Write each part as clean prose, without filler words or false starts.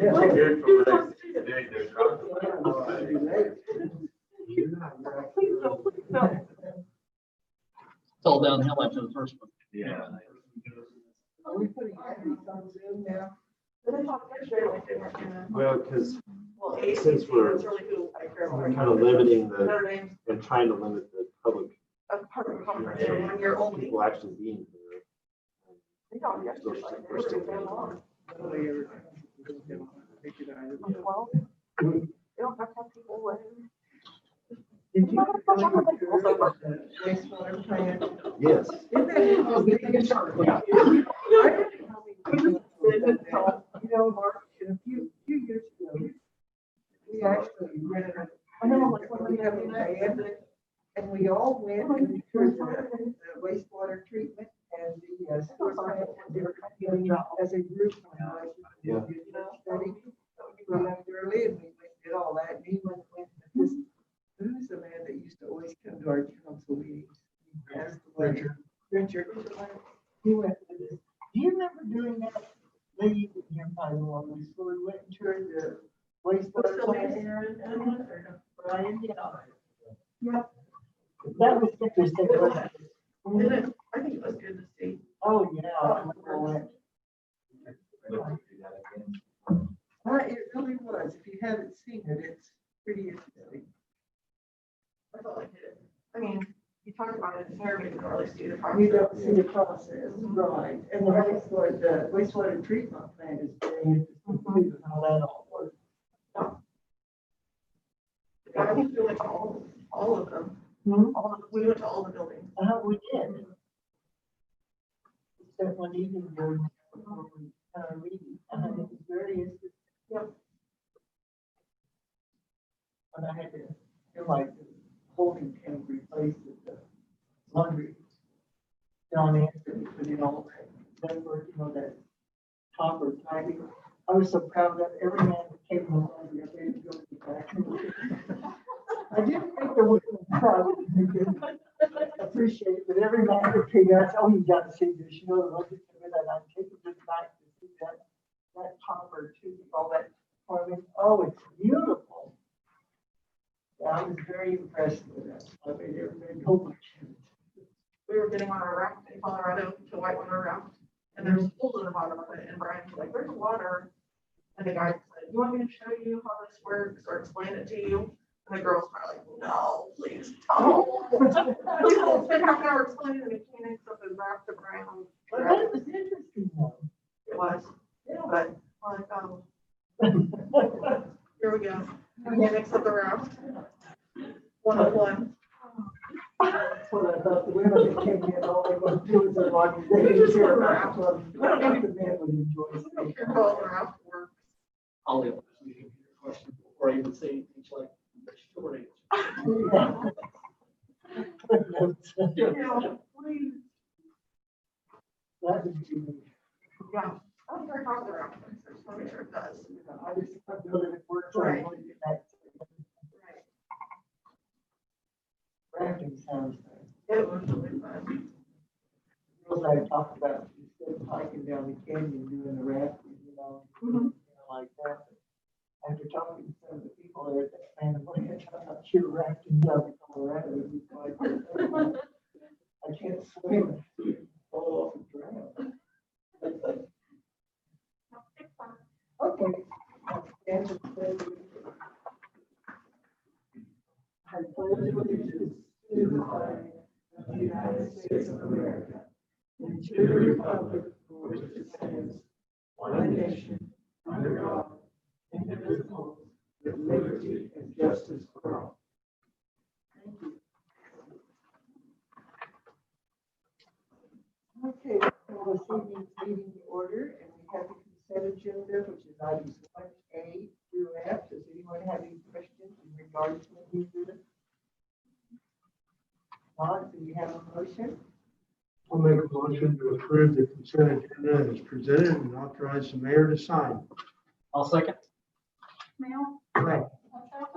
Good for what they're doing their truck. It's all downhill after the first one. Yeah. Are we putting everything on Zoom now? Well, because Well, since we're it's really who I care about. kind of limiting the, Their names, and trying to limit the public, that's part of the conference, and when you're only. people actually being here. They don't get to, like, they're really damn long. Nobody ever take it either. Well, they don't have to have people with. Did you go to the wastewater plant? Yes. Isn't that interesting? Yeah. You know, Mark, a few years ago, we actually rented a. I know, like, when We we have have a the van, and we all went and we toured the wastewater treatment and the sewer plant. They were kind of as a group. Yeah. Study from early, and we went and did all that. And he went with this, who's the man that used to always come to our council meetings? He passed away. Richard. He went with this. Do you remember doing that? Maybe you didn't hear my one, so we went and toured the wastewater plant. Brian, yeah. Yep. That was interesting, wasn't it? And it, I think it was good to see. Oh, yeah. It really was. If you haven't seen it, it's pretty interesting. I felt like it. I mean, you talk about it here, but you don't really see the You process. don't see the process, right? And the wastewater treatment plant is very interesting, how that all works. I think we went to all of them. We went to all the buildings. We did. Except when you can go, reading, it was very interesting. Yep. And I had to, like, the holding tank replaced with the laundry. John Anthony put in all that work, that copper piping. I was so proud that every man that came in the laundry, I had to go to the back. I didn't think there was a problem. I appreciate it, but every man that came out, oh, you got to see this, the laundry coming, and I take it to the back to see that copper too, all that farming. Oh, it's beautiful. Yeah, I was very impressed with that. I mean, everybody told me. We were getting on a raft in Colorado to whitewater raft, and there's holes in the bottom of it, and Brian's like, there's water. And the guy said, you want me to show you how this works or explain it to you? And the girls were like, no, please don't. We spent half an hour explaining the mechanics of the raft to Brian. But that was interesting though. It was, but here we go. Mechanics of the raft. 101. That's what I thought, the women that came in, all they want to do is they're like, they just hear a rap. I think the men would enjoy I don't it. care how the raft works. I'll leave a question before I even say anything. It's like, short answer. Yeah, please. That would be, Yeah. I don't care how the raft works. I just want to make sure it does. I just, I know that it works. I Right. want to get back to it. Right. Rafting sounds nice. It was really fun. Girls I talked about, instead of hiking down the canyon, doing the rafting, like that. But after talking to some of the people there at that family, I'm not sure rafting down in Colorado would be quite. I can't swim, fall off and drown. Okay. Stand for the pledge. I pledge allegiance to the flag of the United States of America and to the republic for which it stands, one nation, under God, indivisible, with liberty and justice for all. Thank you. Okay, well, this evening's meeting to order, and we have the consent agenda, which is items 1A through F. Does anyone have any questions in regards to the agenda? Not, do we have a motion? I'll make a motion to approve the consent agenda as presented and authorize the mayor to sign. I'll second. Mel? Aye.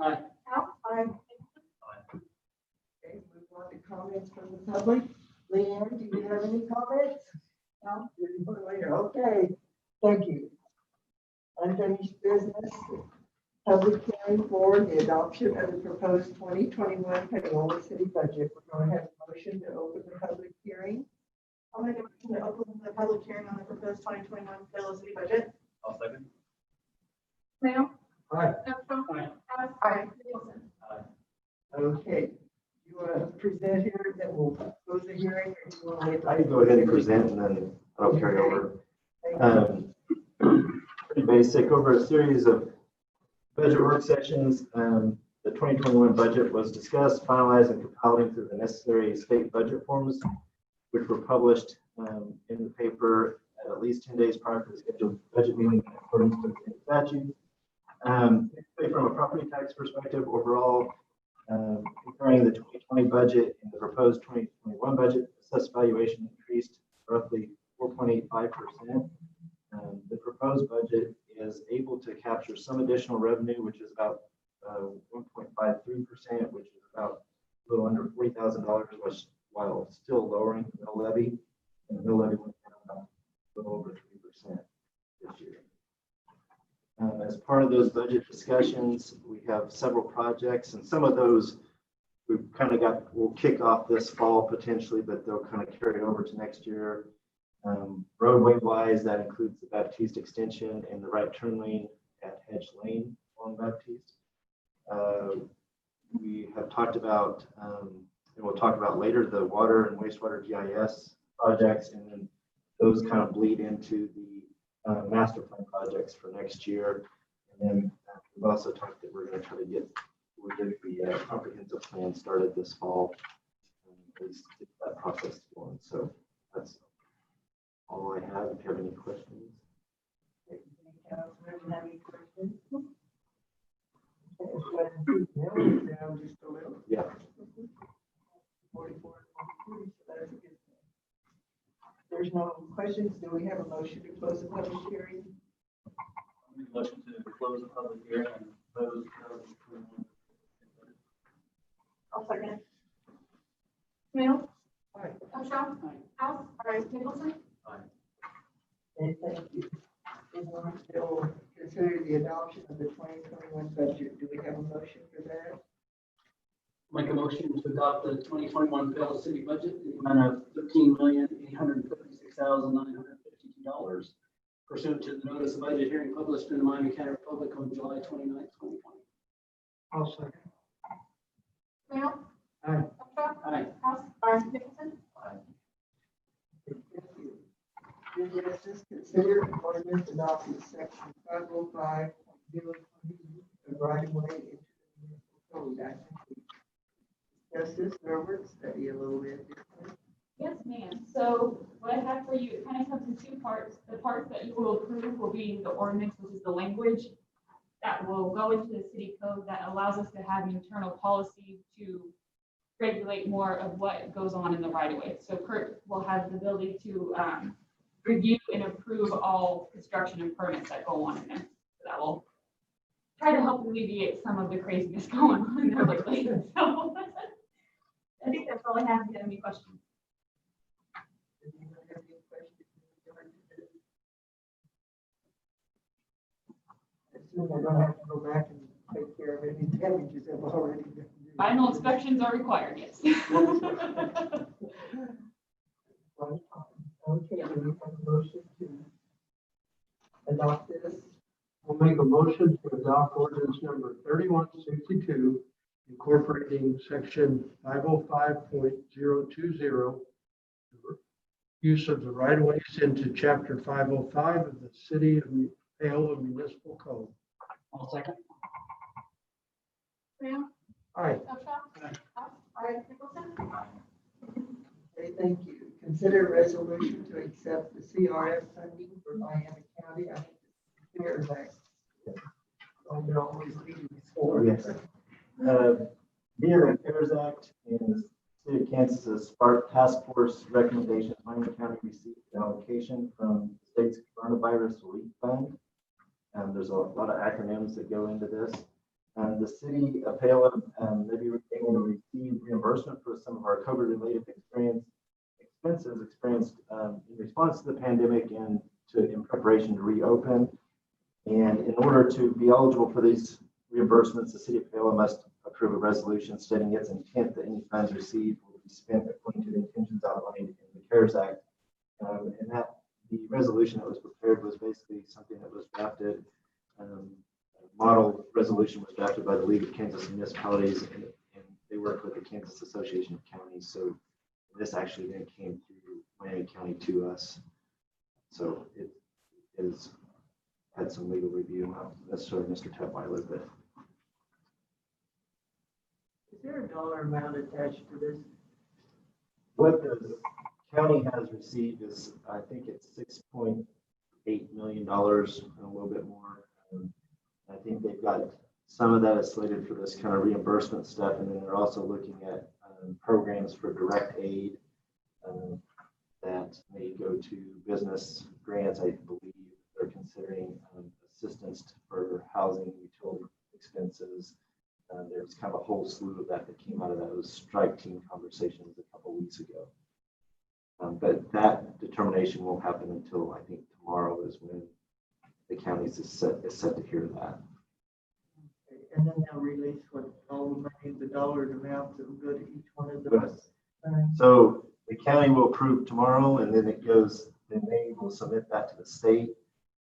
Aye. Al? Aye. Okay, move on to comments from the public. Leanne, do you have any comments? No? Later, okay, thank you. Unfinished business, public hearing for the adoption of the proposed 2021 Paola City budget. We're going to have a motion to open the public hearing. I'll make a motion to open the public hearing on the proposed 2021 Paola City budget. I'll second. Snail. Aye. Armstrong. Aye. House. Aye. Nicholson. Okay, you want to present here, then we'll close the hearing, or you want to wait? I can go ahead and present and then I'll carry over. Pretty basic, over a series of budget work sessions, the 2021 budget was discussed, finalized, and compiled through the necessary state budget forms, which were published in the paper at least 10 days prior to the scheduled budget meeting according to the state statute. From a property tax perspective, overall, comparing the 2020 budget and the proposed 2021 budget, assessed valuation increased roughly 4.85%. The proposed budget is able to capture some additional revenue, which is about 1.53%, which is about a little under $40,000, while still lowering the mill levy. And the mill levy went down about a little over 3% this year. As part of those budget discussions, we have several projects, and some of those we've kind of we'll kick off this fall potentially, but they'll kind of carry over to next year. Roadway wise, that includes the Baptiste extension and the right turn lane at Hedge Lane along Baptiste. We have talked about, and we'll talk about later, the water and wastewater GIS projects, and then those kind of bleed into the master plan projects for next year. And then we've also talked that we're going to try to get the comprehensive plan started this fall, at least get that process going. So that's all I have. If you have any questions. Councilman, have any questions? Okay, let's go ahead and keep narrowing it down just a little. Yeah. 44, 43, so that's a good thing. There's no questions. Do we have a motion to close the public hearing? Motion to close the public hearing and close. I'll second. Snail. Aye. Armstrong. House. Aye. Nicholson. Okay, thank you. Anyone still consider the adoption of the 2021 budget? Do we have a motion for that? Make a motion to adopt the 2021 Paola City budget in the amount of $13,856,952 pursuant to the notice of budget hearing published in the Miami County Republic on July 29, 2020. I'll second. Snail. Aye. Armstrong. Aye. House. Aye. Nicholson. Thank you. New business, consider an ordinance adopting section 505.020 of right of way into the municipal code. I think we discussed this in our work study a little bit. Yes, ma'am. So what I have for you, it kind of comes in two parts. The part that you will approve will be the ordinance, which is the language that will go into the city code that allows us to have an internal policy to regulate more of what goes on in the right of way. So Kurt will have the ability to review and approve all construction and permits that go on in there. So that will try to help alleviate some of the craziness going on in there lately. So I think that's all I have. If you have any questions. Does anyone have any questions in regard to this? I assume we're gonna have to go back and take care of any damages that have already been. Final inspections are required, yes. Okay, do we have a motion to adopt this? We'll make a motion to adopt ordinance number 3162, incorporating section 505.020, use of the right of ways into chapter 505 of the City of Paola Municipal Code. I'll second. Snail. Aye. Armstrong. House. Aye. Nicholson. Okay, thank you. Consider resolution to accept the CRF funding for Miami County. I think the CARES Act. They're always leading forward. Yes. Via the CARES Act and the City of Kansas's Spark Task Force recommendations, Miami County received an allocation from the state's coronavirus relief fund. There's a lot of acronyms that go into this. The city of Paola may be able to receive reimbursement for some of our COVID-related expenses experienced in response to the pandemic and in preparation to reopen. And in order to be eligible for these reimbursements, the city of Paola must approve a resolution stating its intent that any funds received will be spent according to the intentions outlined in the CARES Act. And that the resolution that was prepared was basically something that was drafted. Model resolution was drafted by the League of Kansas Municipalities, and they work with the Kansas Association of Counties. So this actually then came through Miami County to us. So it is had some legal review, not necessarily Mr. Tetweiler, but Is there a dollar amount attached to this? what the county has received is, I think it's $6.8 million, a little bit more. I think they've got some of that is slated for this kind of reimbursement stuff, and then they're also looking at programs for direct aid that may go to business grants. I believe they're considering assistance for housing, utility expenses. There's kind of a whole slew of that came out of those strike team conversations a couple of weeks ago. But that determination won't happen until I think tomorrow is when the counties is set to hear that. Okay, and then they'll release what all the money, the dollar amounts that will go to each one of those. So the county will approve tomorrow, and then it goes, then they will submit that to the state.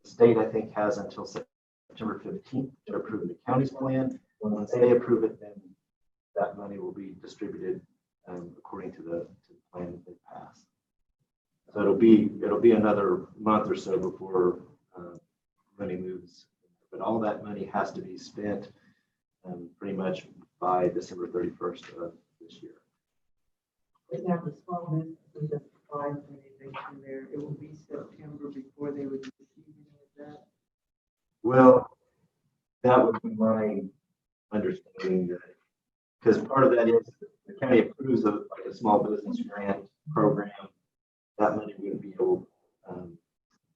The state, I think, has until September 15th to approve the county's plan. Once they approve it, then that money will be distributed according to the plan that they pass. So it'll be another month or so before money moves, but all that money has to be spent pretty much by December 31st of this year. But now the small businesses that apply for anything from there, it will be September before they would receive any of that. Well, that would be my understanding, that because part of that is the county approves of like a small business grant program. That money wouldn't be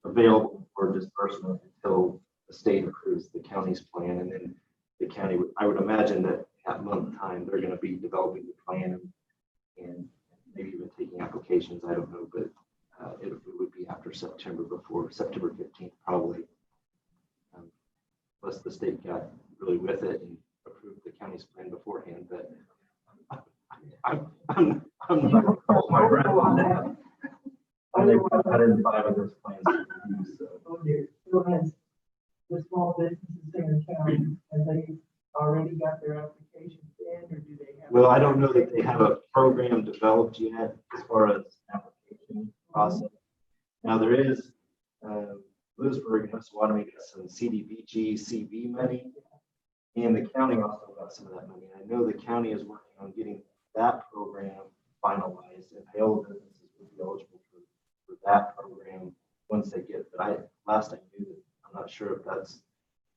available for disbursement until the state approves the county's plan, and then the county would, I would imagine that at month time they're going to be developing the plan and maybe even taking applications. I don't know, but it would be after September, before September 15th probably. Unless the state got really with it and approved the county's plan beforehand, but I'm not going to hold my breath on that. And they've got 105 of those plans to use, so. Oh dear, so has the small businesses in the county, have they already got their applications in, or do they have? Well, I don't know that they have a program developed yet as far as application process. Now there is Lewisburg and Osawatomie got some CDBG CV money, and the county also got some of that money. I know the county is working on getting that program finalized, and Paola businesses would be eligible for that program once they get it. But last I knew that, I'm not sure if that's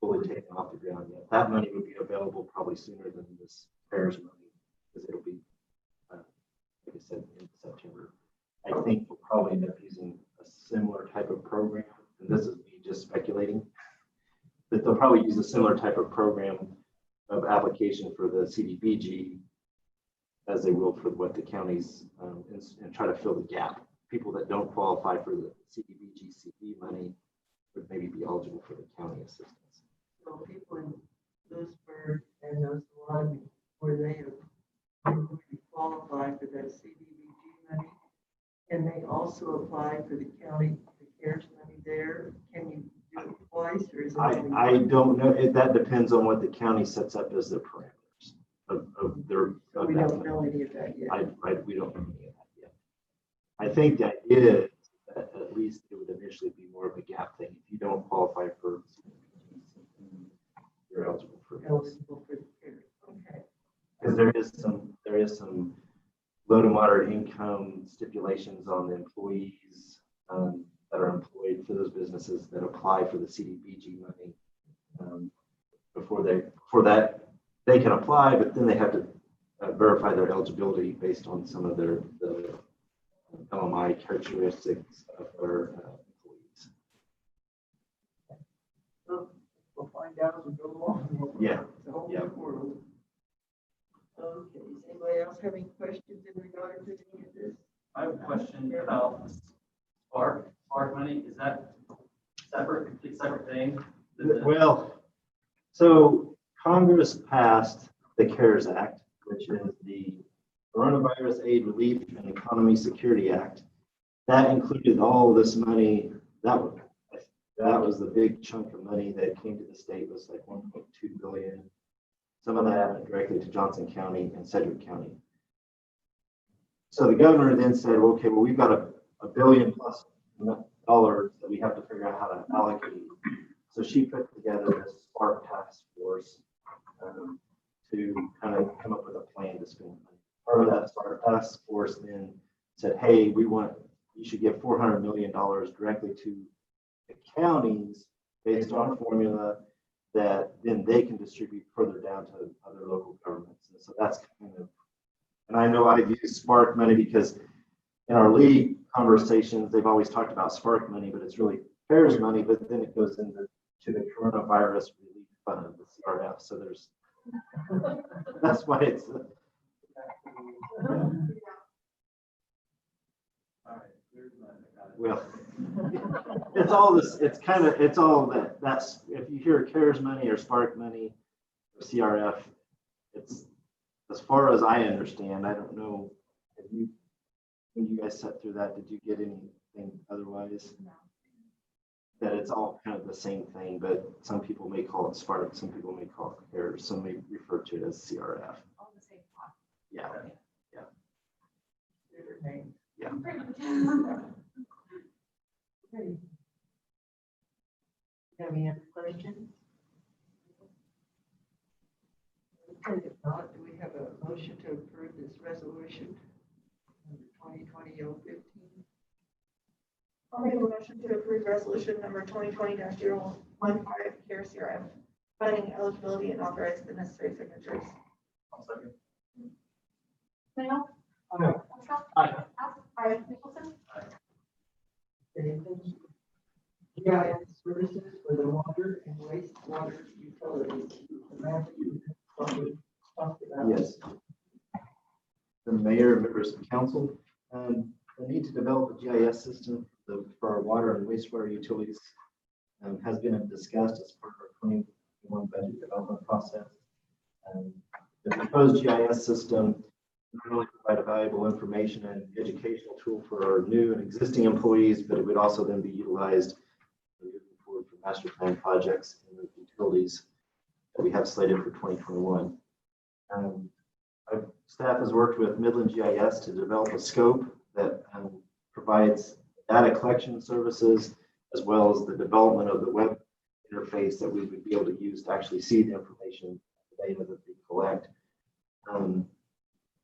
fully taken off the ground yet. That money would be available probably sooner than this CARES money, because it'll be, like I said, in September. I think we'll probably end up using a similar type of program, and this is me just speculating, that they'll probably use a similar type of program of application for the CDBG as they will for what the counties, and try to fill the gap. People that don't qualify for the CDBG CV money would maybe be eligible for the county assistance. So people in Lewisburg and Osawatomie, where they are able to qualify for that CDBG money, and they also apply for the county, the CARES money there. Can you do it twice, or is it? I don't know. That depends on what the county sets up as their parameters of their. So we don't know any of that yet. We don't know any of that yet. I think the idea is that at least it would initially be more of a gap thing. If you don't qualify for, you're eligible for. Eligible for the CARES. Okay. Because there is some low to moderate income stipulations on the employees that are employed for those businesses that apply for the CDBG money. Before that they can apply, but then they have to verify their eligibility based on some of the LMI characteristics of their employees. So we'll find out as we go along. Yeah. It's a whole Yeah. new world. Okay, does anybody else have any questions in regard to any of this? I have a question about spark money. Is that separate, complete separate thing Well, so Congress passed the CARES Act, which is the Coronavirus Aid Relief and Economy Security Act. That included all this money. That was the big chunk of money that came to the state, was like 1.2 billion. Some of that went directly to Johnson County and Sedgwick County. So the governor then said, well, okay, well, we've got a billion plus dollars that we have to figure out how to allocate. So she put together this SPARK task force to kind of come up with a plan to spend money. Part of that SPARK task force then said, hey, you should give $400 million directly to the counties based on a formula that then they can distribute further down to other local governments. And so that's kind of, and I know I've used Spark money because in our league conversations, they've always talked about Spark money, but it's really CARES money, but then it goes into the coronavirus relief fund, the CRF. So that's why it's. Well, it's all this, it's all that's, if you hear CARES money or Spark money or CRF, it's, as far as I understand, I don't know, when you guys sat through that, did you get anything otherwise? No. That it's all kind of the same thing, but some people may call it Spark, some people may call it CARES, some may refer to it as CRF. All the same pot. Yeah. Different names. Yeah. Pretty much. Okay. Have any other questions? Okay, if not, do we have a motion to approve this resolution? 2020-015. I'll make a motion to approve resolution number 2020-015 CARE CRF, funding eligibility and authorize the necessary signatures. Snail? Aye. Armstrong? Aye. Aye. Nicholson? Okay, thank you. GIS services for the water and wastewater utilities. Samantha, you probably talked about. Yes. The mayor, members of council, the need to develop a GIS system for our water and wastewater utilities has been discussed as part of our 2021 budget development process. The proposed GIS system not only provide a valuable information and educational tool for our new and existing employees, but it would also then be utilized moving forward for master plan projects and the utilities that we have slated for 2021. Our staff has worked with Midland GIS to develop a scope that provides data collection services, as well as the development of the web interface that we would be able to use to actually see the information, the data that we collect.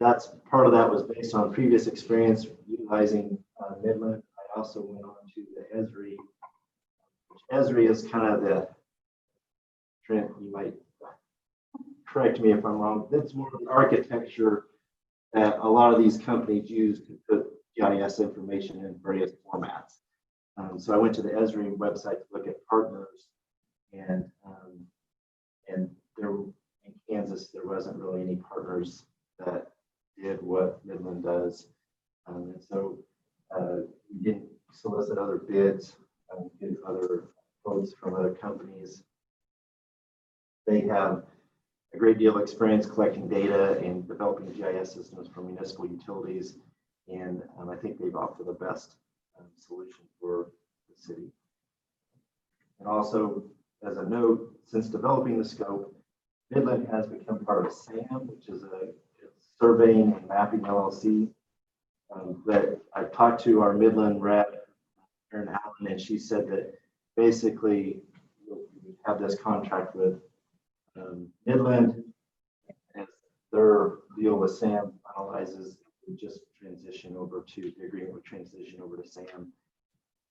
That's part of that was based on previous experience utilizing Midland. I also went on to the Esri, which Esri is kind of the trend. You might correct me if I'm wrong. That's more of the architecture that a lot of these companies use to put GIS information in various formats. So I went to the Esri website to look at partners, and there in Kansas there wasn't really any partners that did what Midland does, and so we didn't solicit other bids, get other quotes from other companies. They have a great deal of experience collecting data and developing GIS systems for municipal utilities, and I think they've offered the best solution for the city. And also, as a note, since developing the scope, Midland has become part of SAM, which is a surveying and mapping LLC. That I talked to our Midland rep, Erin Allen, and she said that basically we have this contract with Midland, and their deal with SAM finalizes, we just transition over to the agreement with transition over to SAM.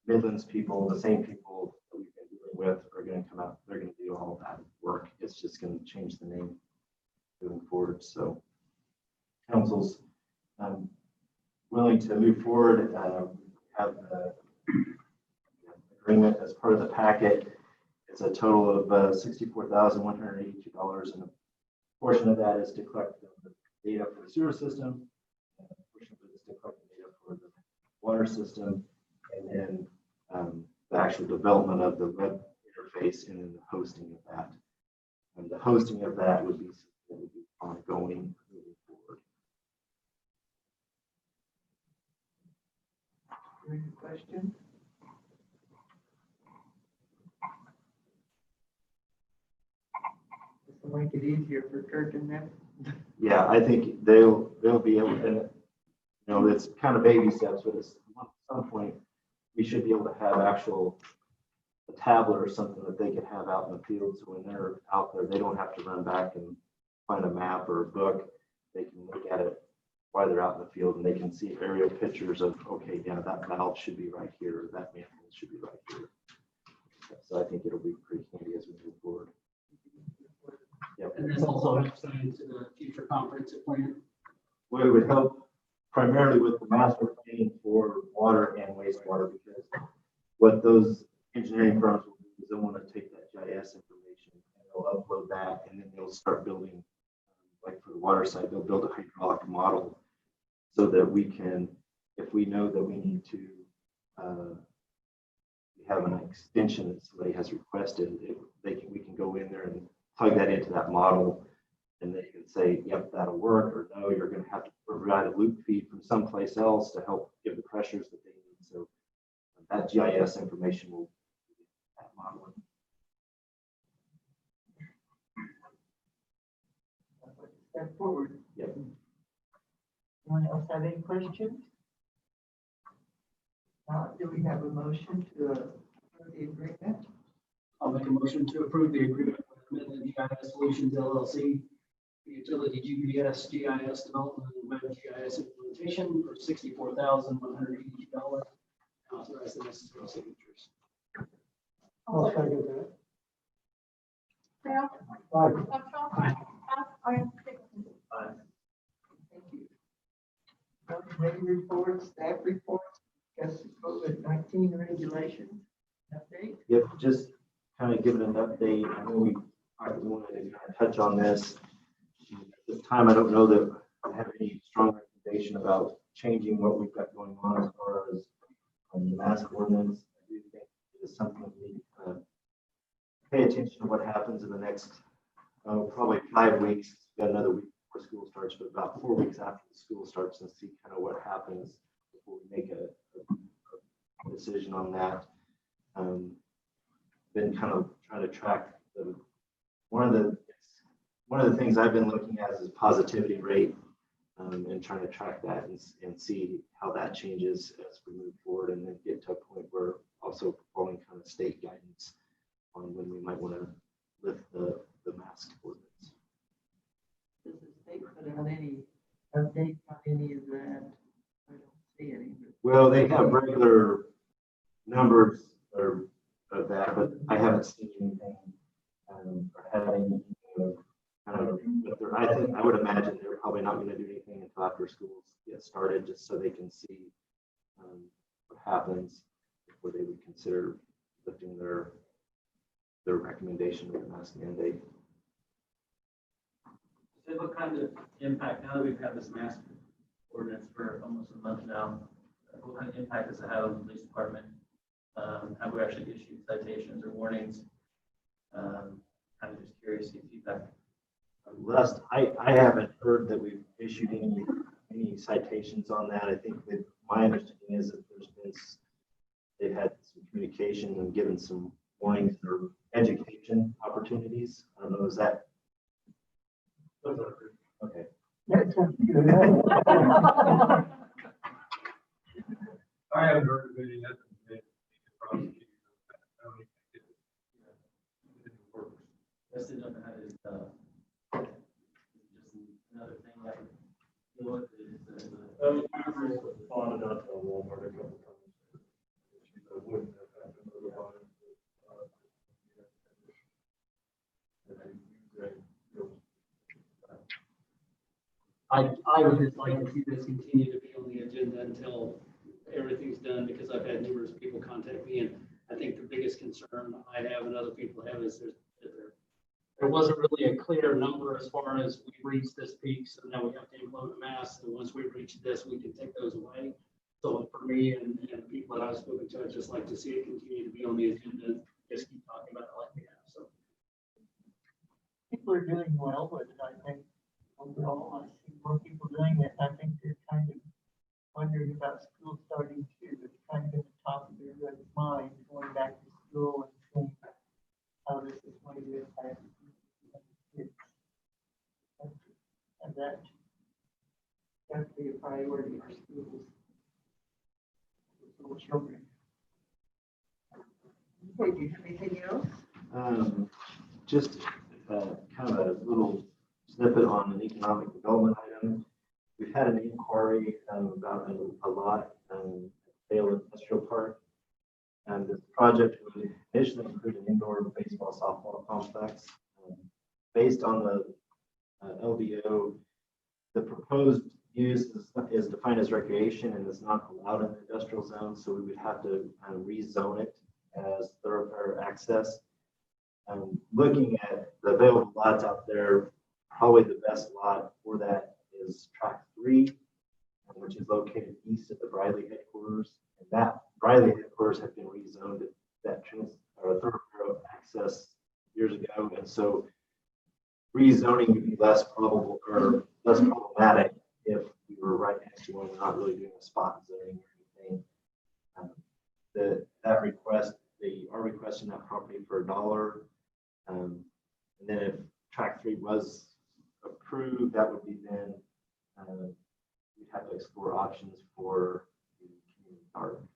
Midland's people, the same people that we've been dealing with, are going to come out. They're going to do all that work. It's just going to change the name moving forward. So council's willing to move forward, have the agreement as part of the packet. It's a total of $64,182, and a portion of that is to collect the data for the sewer system, and a portion of it is to collect the data for the water system, and then the actual development of the web interface and then the hosting of that. And the hosting of that would be ongoing moving forward. Any questions? This will make it easier for Kirk and them. Yeah, I think they'll be able to, it's kind of baby steps, but at some point, we should be able to have a tablet or something that they can have out in the field. So when they're out there, they don't have to run back and find a map or a book. They can look at it while they're out in the field and they can see aerial pictures of, okay, yeah, that valve should be right here, or that manhole should be right here. So I think it'll be pretty handy as we move forward. Yep. And this also helps them into the future comprehensive plan. We would help primarily with the master plan for water and wastewater, because what those engineering firms will do is they want to take that GIS information and they'll upload that, and then they'll start building, like for the water side, they'll build a hydraulic model so that we can, if we know that we need to have an extension that somebody has requested, we can go in there and plug that into that model, and they can say, yep, that'll work, or no, you're going to have to provide a loop feed from someplace else to help give the pressures that they need. So that GIS information will be that modeling. Step forward. Yep. Anyone else have any questions? Do we have a motion to approve the agreement? I'll make a motion to approve the agreement with Midland GIS Solutions LLC, the utility GPS GIS development and web GIS implementation for $64,180. Authorize the necessary signatures. I'll second that. Sam? Aye. Upshaw? Aye. Aye. Thank you. Committee reports, staff reports, guess COVID-19 regulations, update. Yep, just kind of giving an update. I know we wanted to kind of touch on this. At this time, I don't know that I have any strong recommendation about changing what we've got going on as far as the mask ordinance. I do think it is something we need to pay attention to what happens in the next probably 5 weeks. We've got another week before school starts, but about 4 weeks after the school starts, and see kind of what happens before we make a decision on that. Been kind of trying to track one of the things I've been looking at is positivity rate, and trying to track that and see how that changes as we move forward, and then get to a point where also following kind of state guidance on when we might want to lift the mask ordinance. Does the state put out any updates on any of that? I don't see any. Well, they have regular numbers of that, but I haven't seen anything or had anything I would imagine they're probably not going to do anything until after schools get started, just so they can see what happens before they would consider lifting their recommendation of the mask mandate. So what kind of impact, now that we've had this mask ordinance for almost a month now, what kind of impact does it have on the police department? Have we actually issued citations or warnings? I'm just curious to see feedback. Last, I haven't heard that we've issued any citations on that. I think that my understanding is that they've had some communication and given some warnings or education opportunities. I don't know, is that? Okay. That sounds good. I haven't heard of any other than prosecuting. Just didn't know how to, just another thing that we deal with is Bonded out to a Walmart a couple times. Wouldn't have happened otherwise. I would just like to see this continue to be on the agenda until everything's done, because I've had numerous people contact me, and I think the biggest concern I have and other people have is there wasn't really a clear number as far as we reached this peak, so now we have to implement masks, and once we reach this, we can take those away. So for me and the people that I've spoken to, I'd just like to see it continue to be on the agenda, just keep talking about it like are doing well with it, I think. Overall, I see more people doing it. I think they're kind of wondering about school starting too. It's kind of in the top of everybody's mind, going back to school and seeing how this is going to impact kids. And that definitely a priority for schools. For children. Okay, do you have anything else? Just kind of a little snippet on an economic development item. We've had an inquiry about a lot Vale Industrial Park. And this project would initially include an indoor baseball softball complex. Based on the LDO, the proposed use is defined as recreation and is not allowed in the industrial zone. So we would have to rezone it as thoroughfare access. Looking at the available lots out there, probably the best lot for that is track 3, which is located east of the Briley headquarters. And that Briley headquarters had been rezoned that thoroughfare access years ago. And so rezoning would be less probable or less problematic if we were right next to one. We're not really doing a spot zoning or anything. That request, they are requesting that property for $1. And then if track 3 was approved, that would be then we'd have to explore options for the community garden.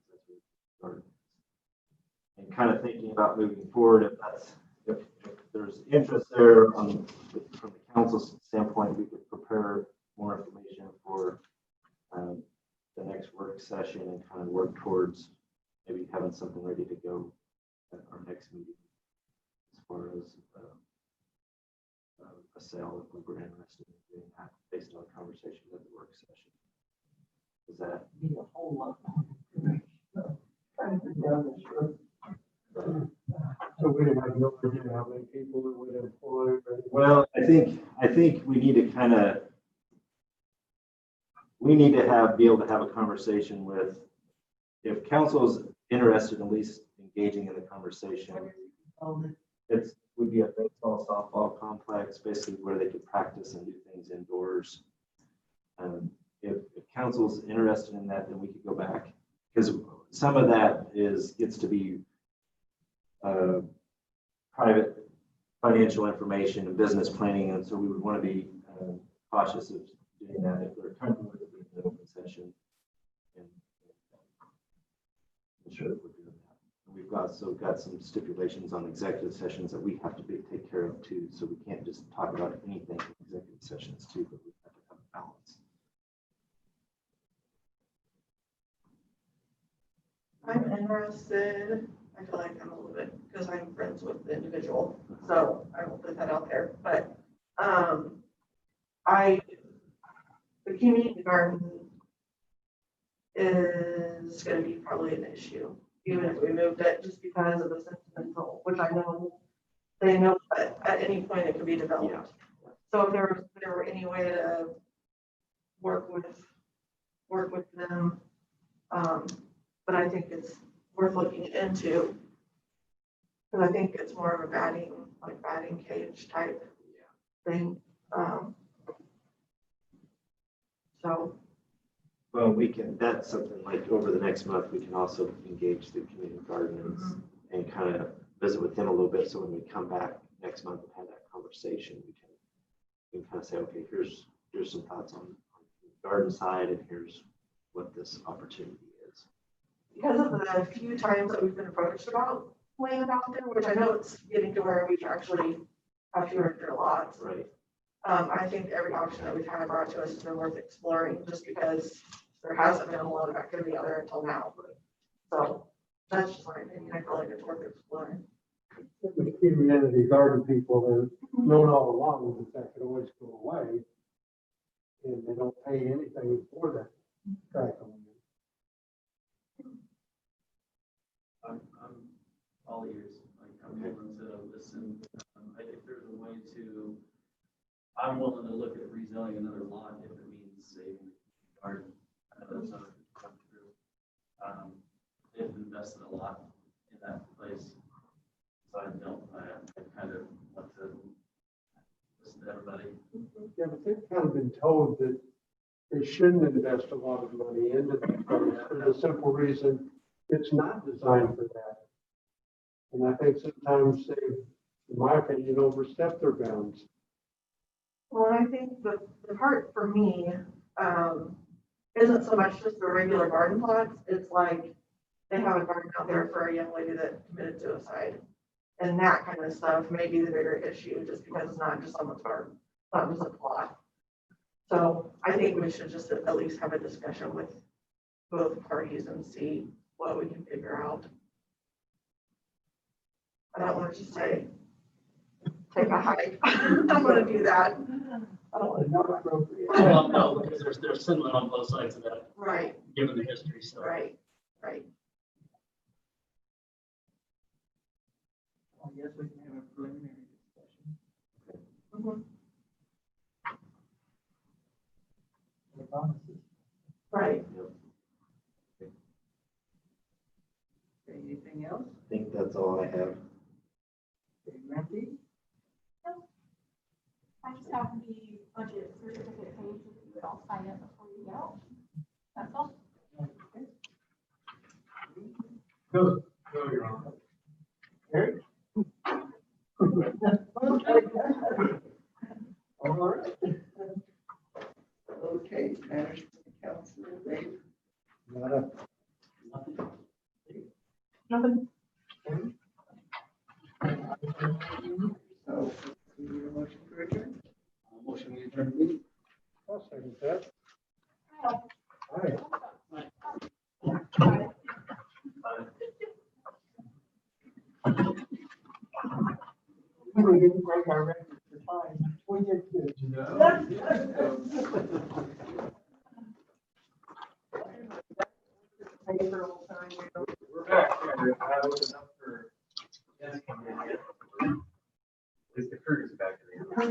And kind of thinking about moving forward, if there's interest there from the council's standpoint, we could prepare more information for the next work session and kind of work towards maybe having something ready to go at our next meeting as far as a sale if we were interested in doing that based on conversation at the work session. Is that Be a whole lot more. Trying to down the shore. So we didn't have no idea how many people it would employ. well? I think we need to kind of be able to have a conversation with, if council's interested in at least engaging in the conversation. It would be a baseball softball complex, basically where they could practice and do things indoors. If council's interested in that, then we could go back, because some of that gets to be private financial information and business planning, and so we would want to be cautious of doing that if we're comfortable with the open session. And ensure that we're doing that. And we've got some stipulations on executive sessions that we have to take care of too. So we can't just talk about anything in executive sessions too, but we have to have a balance. I'm interested, I feel like I'm a little bit, because I'm friends with the individual, so I will put that out there, but, the community garden is gonna be probably an issue, even if we moved it, just because of the sentimental, which I know they know, but at any point it could be developed. So if there were any way to work with them, but I think it's worth looking into. Because I think it's more of a batting cage type thing. So. Well, that's something like over the next month, we can also engage the community gardens and kind of visit with them a little bit. So when we come back next month and have that conversation, we can kind of say, okay, here's some thoughts on the garden side, and here's what this opportunity is. Because of the few times that we've been approached about land out there, which I know it's getting to where we can actually have fewer lots. Right. I think every option that we've had brought to us has been worth exploring, just because there hasn't been a lot of activity out there until now. So that's just my opinion. I feel like it's worth exploring. The community garden people have known all along that could always go away. And they don't pay anything for that tract of land. I'm all ears, like I'm willing to listen. If there's a way to, I'm willing to look at rezoning another lot if it means saving the garden. I know that's not come through. They've invested a lot in that place. So I kind of want to everybody. Yeah, but they've kind of been told that they shouldn't invest a lot of money into that for the simple reason it's not designed for that. And I think sometimes they, in my opinion, overstep their bounds. Well, and I think the part for me, isn't so much just the regular garden plots, it's like they have a garden out there for a young lady that committed suicide. And that kind of stuff may be the bigger issue, just because it's not just someone's garden, it's not just a plot. So I think we should just at least have a discussion with both parties and see what we can figure out. I don't want to just say, take a hike, I'm gonna do that. I don't want to know appropriate. Well, no, because there's sentiment on both sides of that, Right, given the history, so. right, right. I guess we can have a preliminary discussion. Mhm. The promises. Right. Anything else? I think that's all I have. Randy? I just have the budget certificate page, if you would all sign it before you go. That's all. Go, Your Honor. Eric? All right. Okay, matters for the council, Dave. Nothing. So, we need a motion for adjournment. Motion we adjourn the meeting. I'll second that. Kyle. Aye. We didn't break our record for time. We did good. Thank you for all the time. We're back.